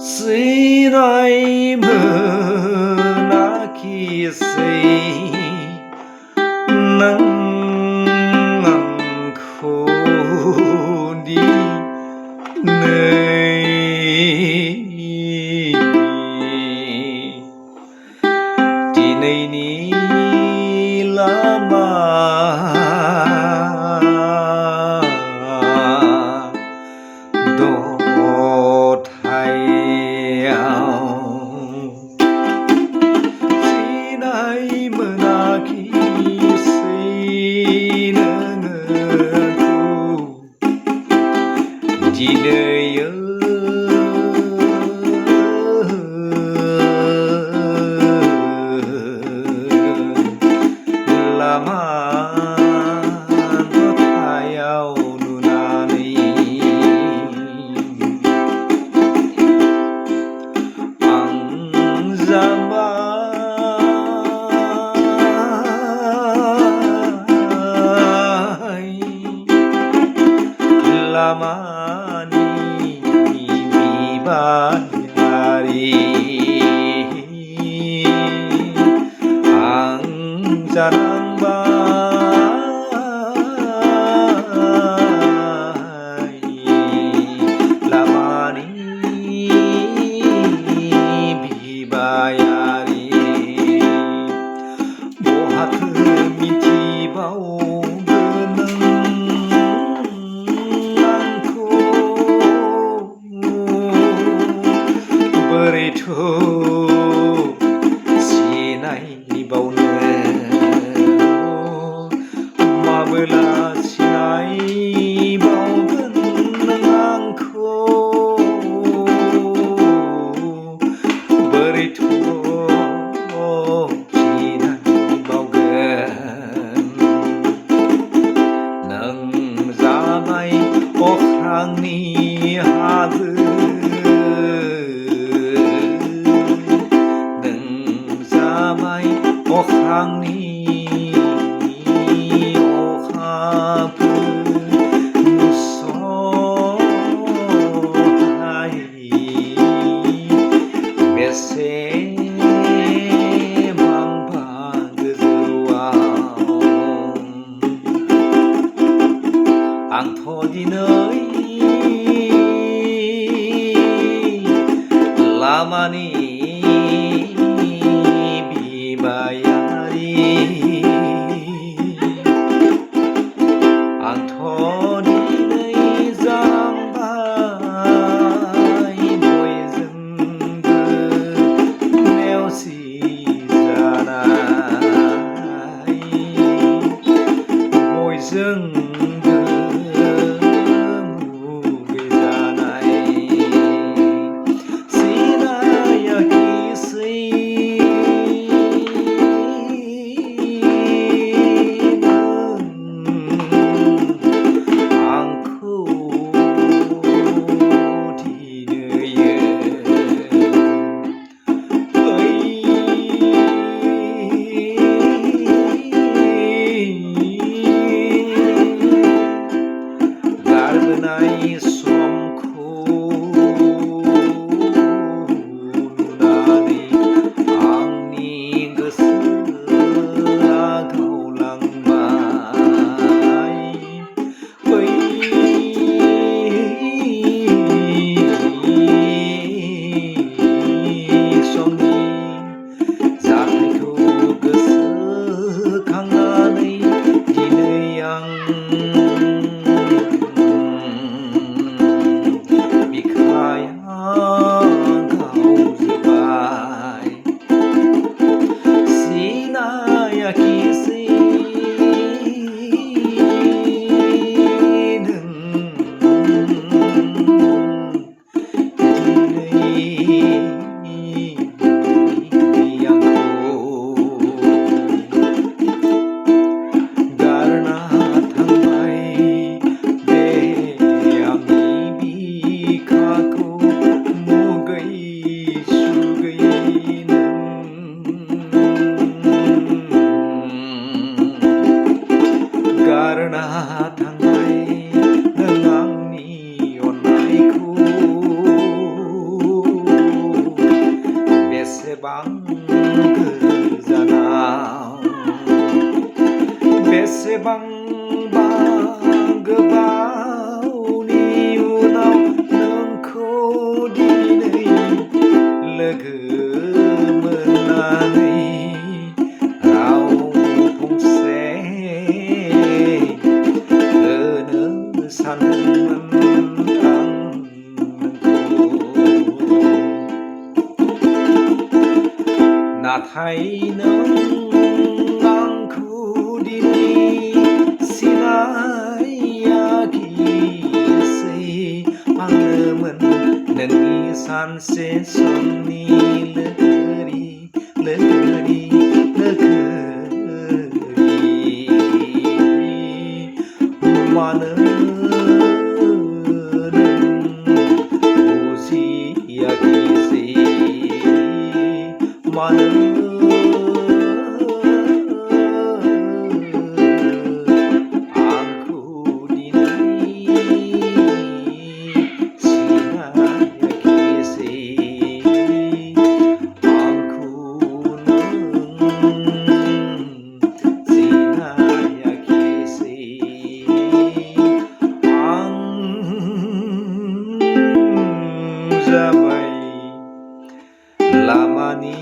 सिनाय मोनाखिसै नों आंखौ दिनैनि लामा सिनाय मोनाखिसै नोंखौ दिनै लामा दथायाव नुनानै आं जाबाय लामानि बिबायारि आं जानांबाय लामानि बिबायारि बहाथो मिथिबावगोन नों आंखौ बोरैथ' सिनायबावनो माबोला सिनायबावगोन नों आंखौ बोरैथ' सिनायबावगोन नों जाबाय अख्रांनि हाजो नों जाबाय अख्रांनि बेसेबांबा गोजौआव आंथ' दिनै लामानि बिबायारि आंथ' दिनै जाबाय बयजोंबो नेवसिजानाय बयजोंबो मुगैजानाय सिनायाखिसै गारबोनाय समखौ नुनानै आंनि गोसोआ गावलांबाय बै समनि जाथायखौ गोसोखांनानै दिनै आं गावजोबबाय सिनायाखिसै नों दिनै आंखौ गारना थांबाय बे आंनि बिखाखौ गारना थांबाय नों आंनि अननायखौ नाथाय नों आंखौ दिनै सिनायाखिसै आंनोमोन नोंनि सानसे समनि लोगोरि लोगोरि लोगोरि मानो नों बुजियाखिसै मानो आंखौ दिनै सिनायाखिसै आंखौ नों सिनायाखिसै आं जाबाय लामानि